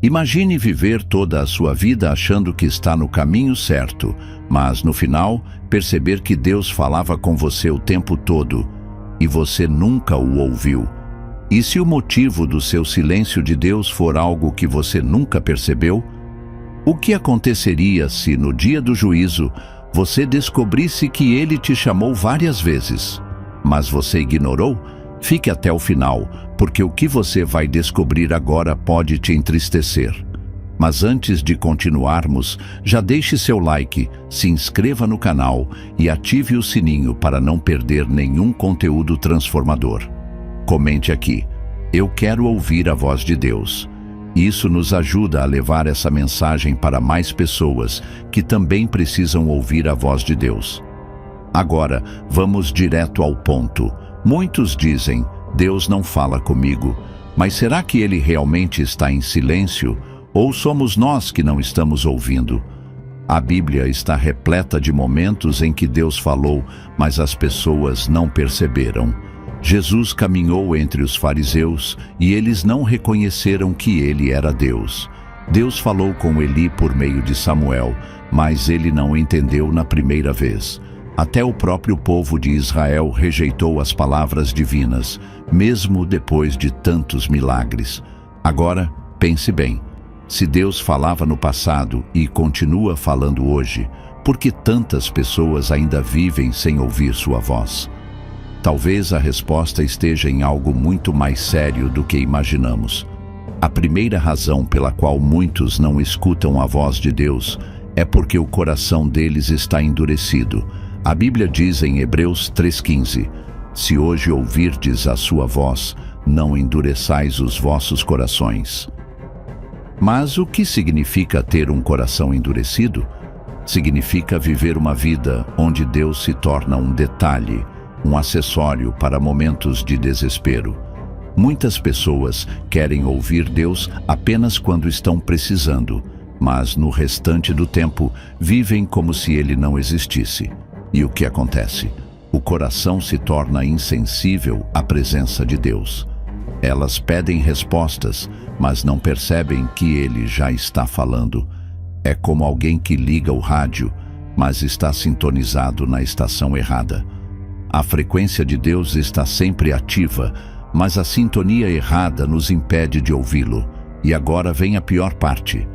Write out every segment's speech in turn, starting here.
Imagine viver toda a sua vida achando que está no caminho certo, mas no final perceber que Deus falava com você o tempo todo e você nunca o ouviu. E se o motivo do seu silêncio de Deus for algo que você nunca percebeu? O que aconteceria se no dia do juízo você descobrisse que Ele te chamou várias vezes, mas você ignorou? Fique até o final, porque o que você vai descobrir agora pode te entristecer. Mas antes de continuarmos, já deixe seu like, se inscreva no canal e ative o sininho para não perder nenhum conteúdo transformador. Comente aqui: eu quero ouvir a voz de Deus. Isso nos ajuda a levar essa mensagem para mais pessoas que também precisam ouvir a voz de Deus. Agora, vamos direto ao ponto. Muitos dizem: Deus não fala comigo. Mas será que Ele realmente está em silêncio? Ou somos nós que não estamos ouvindo? A Bíblia está repleta de momentos em que Deus falou, mas as pessoas não perceberam. Jesus caminhou entre os fariseus e eles não reconheceram que Ele era Deus. Deus falou com Eli por meio de Samuel, mas ele não entendeu na primeira vez. Até o próprio povo de Israel rejeitou as palavras divinas, mesmo depois de tantos milagres. Agora, pense bem. Se Deus falava no passado e continua falando hoje, por que tantas pessoas ainda vivem sem ouvir sua voz? Talvez a resposta esteja em algo muito mais sério do que imaginamos. A primeira razão pela qual muitos não escutam a voz de Deus é porque o coração deles está endurecido. A Bíblia diz em Hebreus 3,15: se hoje ouvirdes a sua voz, não endureçais os vossos corações. Mas o que significa ter um coração endurecido? Significa viver uma vida onde Deus se torna um detalhe, um acessório para momentos de desespero. Muitas pessoas querem ouvir Deus apenas quando estão precisando, mas no restante do tempo vivem como se Ele não existisse. E o que acontece? O coração se torna insensível à presença de Deus. Elas pedem respostas, mas não percebem que Ele já está falando. É como alguém que liga o rádio, mas está sintonizado na estação errada. A frequência de Deus está sempre ativa, mas a sintonia errada nos impede de ouvi-lo. E agora vem a pior parte.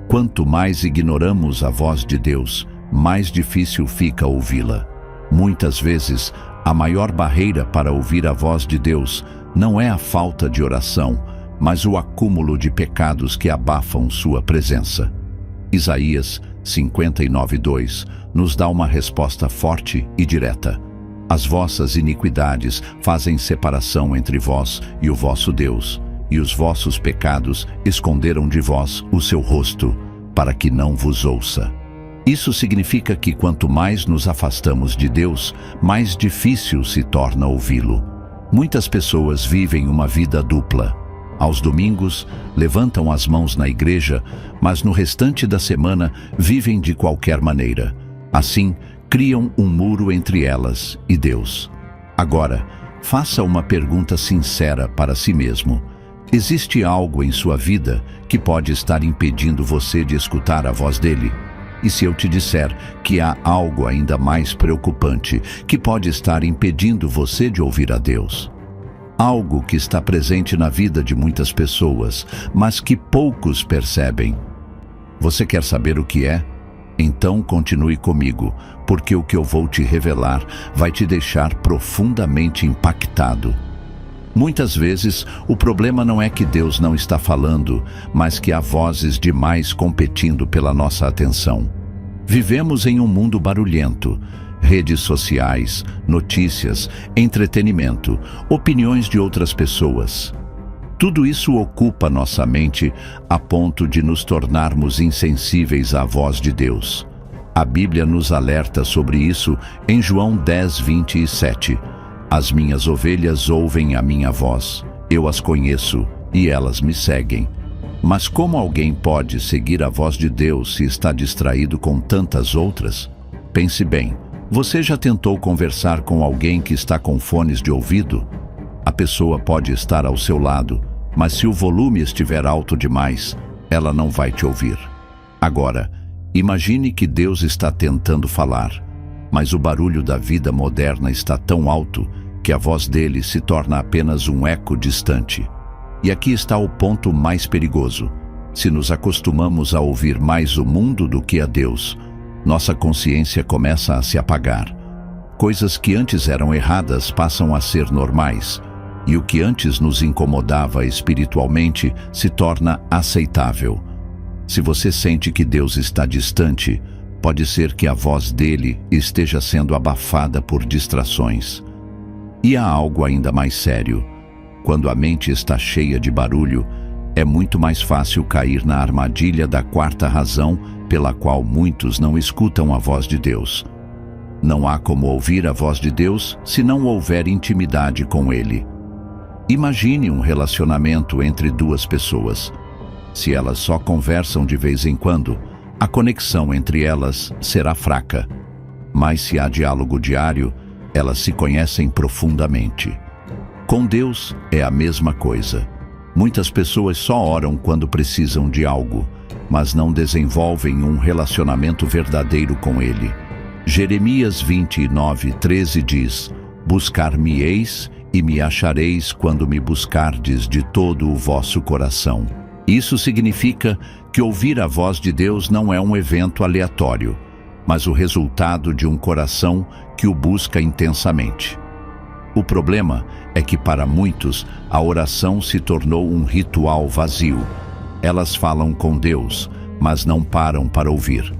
Quanto mais ignoramos a voz de Deus, mais difícil fica ouvi-la. Muitas vezes, a maior barreira para ouvir a voz de Deus não é a falta de oração, mas o acúmulo de pecados que abafam sua presença. Isaías 59:2 nos dá uma resposta forte e direta. As vossas iniquidades fazem separação entre vós e o vosso Deus, e os vossos pecados esconderam de vós o seu rosto, para que não vos ouça. Isso significa que quanto mais nos afastamos de Deus, mais difícil se torna ouvi-lo. Muitas pessoas vivem uma vida dupla. Aos domingos, levantam as mãos na igreja, mas no restante da semana vivem de qualquer maneira. Assim, criam um muro entre elas e Deus. Agora, faça uma pergunta sincera para si mesmo. Existe algo em sua vida que pode estar impedindo você de escutar a voz dele? E se eu te disser que há algo ainda mais preocupante que pode estar impedindo você de ouvir a Deus? Algo que está presente na vida de muitas pessoas, mas que poucos percebem. Você quer saber o que é? Então continue comigo, porque o que eu vou te revelar vai te deixar profundamente impactado. Muitas vezes, o problema não é que Deus não está falando, mas que há vozes demais competindo pela nossa atenção. Vivemos em um mundo barulhento. Redes sociais, notícias, entretenimento, opiniões de outras pessoas. Tudo isso ocupa nossa mente a ponto de nos tornarmos insensíveis à voz de Deus. A Bíblia nos alerta sobre isso em João 10:27. As minhas ovelhas ouvem a minha voz, eu as conheço e elas me seguem. Mas como alguém pode seguir a voz de Deus se está distraído com tantas outras? Pense bem. Você já tentou conversar com alguém que está com fones de ouvido? A pessoa pode estar ao seu lado, mas se o volume estiver alto demais, ela não vai te ouvir. Agora, imagine que Deus está tentando falar, mas o barulho da vida moderna está tão alto que a voz dele se torna apenas um eco distante. E aqui está o ponto mais perigoso. Se nos acostumamos a ouvir mais o mundo do que a Deus, nossa consciência começa a se apagar. Coisas que antes eram erradas passam a ser normais, e o que antes nos incomodava espiritualmente se torna aceitável. Se você sente que Deus está distante, pode ser que a voz dele esteja sendo abafada por distrações. E há algo ainda mais sério. Quando a mente está cheia de barulho, é muito mais fácil cair na armadilha da quarta razão pela qual muitos não escutam a voz de Deus. Não há como ouvir a voz de Deus se não houver intimidade com Ele. Imagine um relacionamento entre duas pessoas. Se elas só conversam de vez em quando, a conexão entre elas será fraca. Mas se há diálogo diário, elas se conhecem profundamente. Com Deus é a mesma coisa. Muitas pessoas só oram quando precisam de algo, mas não desenvolvem um relacionamento verdadeiro com Ele. Jeremias 29:13 diz: Buscar-me-eis e me achareis quando me buscardes de todo o vosso coração. Isso significa que ouvir a voz de Deus não é um evento aleatório, mas o resultado de um coração que o busca intensamente. O problema é que para muitos a oração se tornou um ritual vazio. Elas falam com Deus, mas não param para ouvir.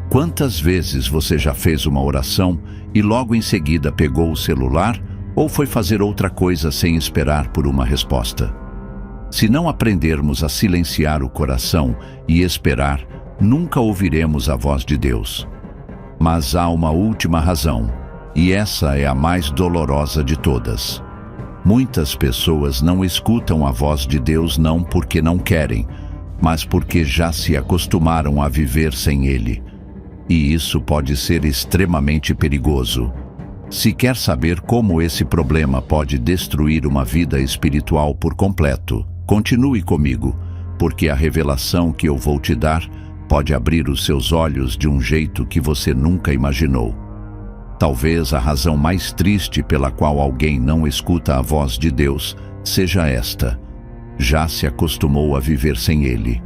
Quantas vezes você já fez uma oração e logo em seguida pegou o celular ou foi fazer outra coisa sem esperar por uma resposta? Se não aprendermos a silenciar o coração e esperar, nunca ouviremos a voz de Deus. Mas há uma última razão, e essa é a mais dolorosa de todas. Muitas pessoas não escutam a voz de Deus não porque não querem, mas porque já se acostumaram a viver sem Ele. E isso pode ser extremamente perigoso. Se quer saber como esse problema pode destruir uma vida espiritual por completo, continue comigo, porque a revelação que eu vou te dar pode abrir os seus olhos de um jeito que você nunca imaginou. Talvez a razão mais triste pela qual alguém não escuta a voz de Deus seja esta: já se acostumou a viver sem Ele.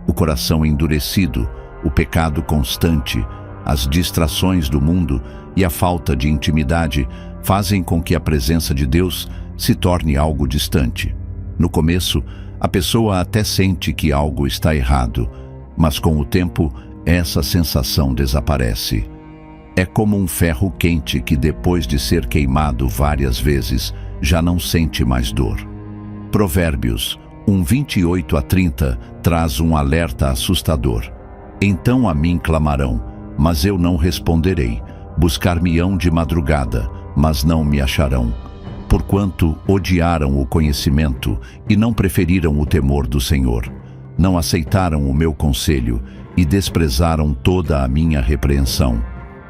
O coração endurecido, o pecado constante, as distrações do mundo e a falta de intimidade fazem com que a presença de Deus se torne algo distante. No começo, a pessoa até sente que algo está errado, mas com o tempo, essa sensação desaparece. É como um ferro quente que, depois de ser queimado várias vezes, já não sente mais dor. Provérbios 1:28-30 traz um alerta assustador. Então a mim clamarão, mas eu não responderei. Buscar-me-ão de madrugada, mas não me acharão. Porquanto odiaram o conhecimento e não preferiram o temor do Senhor. Não aceitaram o meu conselho e desprezaram toda a minha repreensão.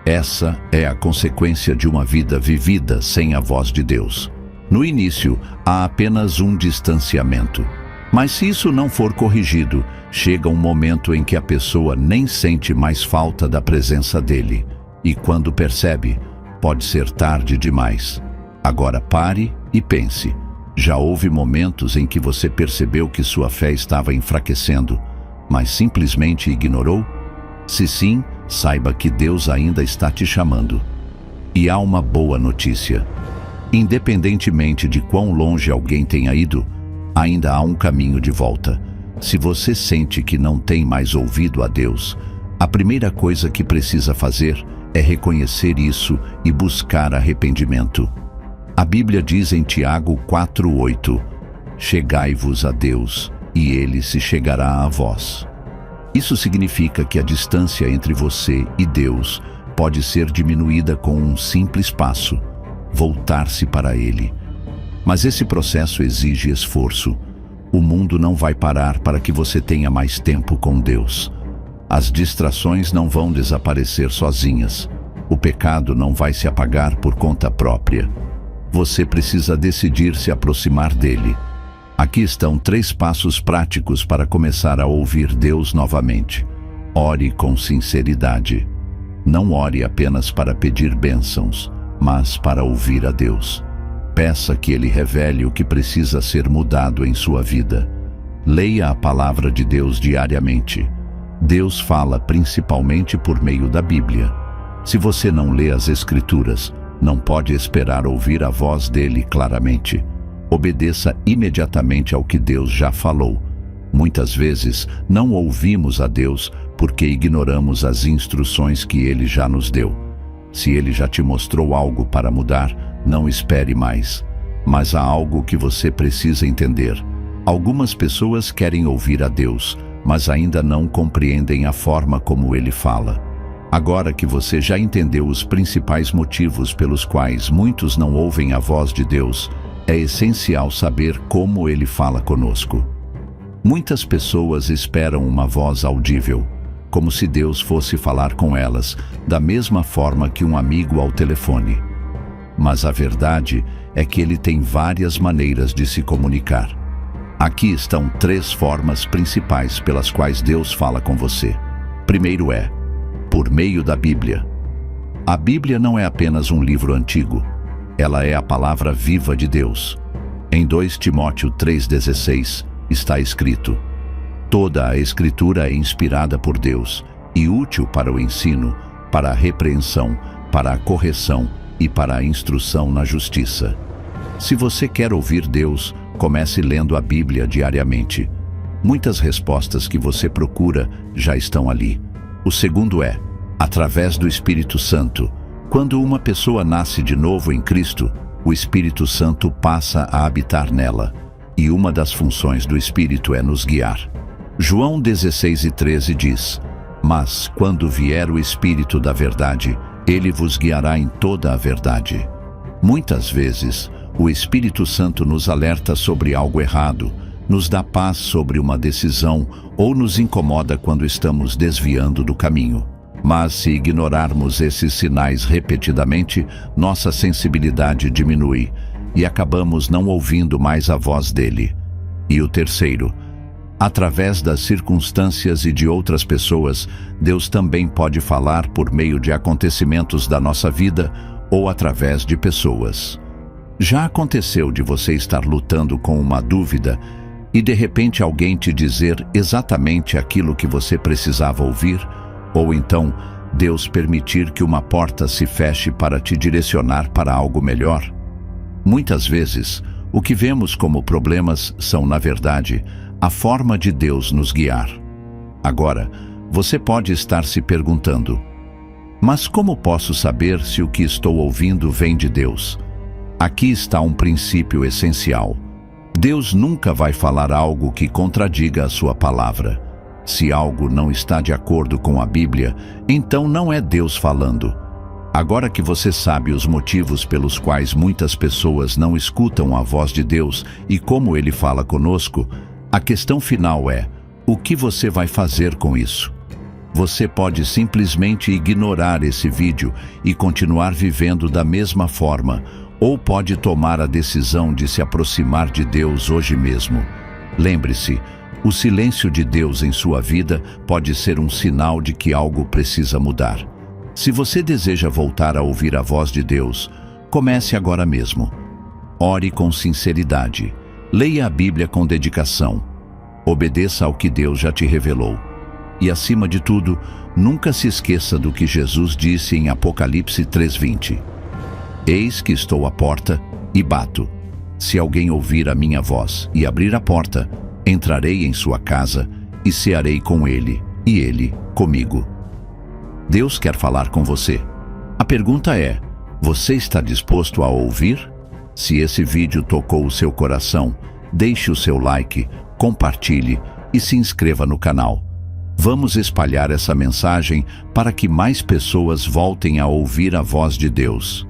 Essa é a consequência de uma vida vivida sem a voz de Deus. No início, há apenas um distanciamento. Mas se isso não for corrigido, chega um momento em que a pessoa nem sente mais falta da presença dele. E quando percebe, pode ser tarde demais. Agora pare e pense. Já houve momentos em que você percebeu que sua fé estava enfraquecendo, mas simplesmente ignorou? Se sim, saiba que Deus ainda está te chamando. E há uma boa notícia. Independentemente de quão longe alguém tenha ido, ainda há um caminho de volta. Se você sente que não tem mais ouvido a Deus, a primeira coisa que precisa fazer é reconhecer isso e buscar arrependimento. A Bíblia diz em Tiago 4:8: Chegai-vos a Deus, e Ele se chegará a vós. Isso significa que a distância entre você e Deus pode ser diminuída com um simples passo: voltar-se para Ele. Mas esse processo exige esforço. O mundo não vai parar para que você tenha mais tempo com Deus. As distrações não vão desaparecer sozinhas. O pecado não vai se apagar por conta própria. Você precisa decidir se aproximar dele. Aqui estão 3 passos práticos para começar a ouvir Deus novamente. Ore com sinceridade. Não ore apenas para pedir bênçãos, mas para ouvir a Deus. Peça que Ele revele o que precisa ser mudado em sua vida. Leia a palavra de Deus diariamente. Deus fala principalmente por meio da Bíblia. Se você não lê as Escrituras, não pode esperar ouvir a voz dele claramente. Obedeça imediatamente ao que Deus já falou. Muitas vezes não ouvimos a Deus porque ignoramos as instruções que Ele já nos deu. Se Ele já te mostrou algo para mudar, não espere mais. Mas há algo que você precisa entender. Algumas pessoas querem ouvir a Deus, mas ainda não compreendem a forma como Ele fala. Agora que você já entendeu os principais motivos pelos quais muitos não ouvem a voz de Deus, é essencial saber como Ele fala conosco. Muitas pessoas esperam uma voz audível, como se Deus fosse falar com elas, da mesma forma que um amigo ao telefone. Mas a verdade é que Ele tem várias maneiras de se comunicar. Aqui estão 3 formas principais pelas quais Deus fala com você. Primeiro é, por meio da Bíblia. A Bíblia não é apenas um livro antigo. Ela é a palavra viva de Deus. Em 2 Timóteo 3,16 está escrito: toda a Escritura é inspirada por Deus e útil para o ensino, para a repreensão, para a correção e para a instrução na justiça. Se você quer ouvir Deus, comece lendo a Bíblia diariamente. Muitas respostas que você procura já estão ali. O segundo é, através do Espírito Santo. Quando uma pessoa nasce de novo em Cristo, o Espírito Santo passa a habitar nela, e uma das funções do Espírito é nos guiar. João 16:13 diz: mas quando vier o Espírito da verdade, ele vos guiará em toda a verdade. Muitas vezes, o Espírito Santo nos alerta sobre algo errado, nos dá paz sobre uma decisão ou nos incomoda quando estamos desviando do caminho. Mas se ignorarmos esses sinais repetidamente, nossa sensibilidade diminui e acabamos não ouvindo mais a voz dele. E o terceiro, através das circunstâncias e de outras pessoas, Deus também pode falar por meio de acontecimentos da nossa vida ou através de pessoas. Já aconteceu de você estar lutando com uma dúvida e de repente alguém te dizer exatamente aquilo que você precisava ouvir? Ou então, Deus permitir que uma porta se feche para te direcionar para algo melhor? Muitas vezes, o que vemos como problemas são, na verdade, a forma de Deus nos guiar. Agora, você pode estar se perguntando: mas como posso saber se o que estou ouvindo vem de Deus? Aqui está um princípio essencial. Deus nunca vai falar algo que contradiga a sua palavra. Se algo não está de acordo com a Bíblia, então não é Deus falando. Agora que você sabe os motivos pelos quais muitas pessoas não escutam a voz de Deus e como Ele fala conosco, a questão final é: o que você vai fazer com isso? Você pode simplesmente ignorar esse vídeo e continuar vivendo da mesma forma, ou pode tomar a decisão de se aproximar de Deus hoje mesmo. Lembre-se, o silêncio de Deus em sua vida pode ser um sinal de que algo precisa mudar. Se você deseja voltar a ouvir a voz de Deus, comece agora mesmo. Ore com sinceridade. Leia a Bíblia com dedicação. Obedeça ao que Deus já te revelou. E, acima de tudo, nunca se esqueça do que Jesus disse em Apocalipse 3:20. Eis que estou à porta e bato. Se alguém ouvir a minha voz e abrir a porta, entrarei em sua casa e cearei com ele, e ele comigo. Deus quer falar com você. A pergunta é: você está disposto a ouvir? Se esse vídeo tocou o seu coração, deixe o seu like, compartilhe e se inscreva no canal. Vamos espalhar essa mensagem para que mais pessoas voltem a ouvir a voz de Deus.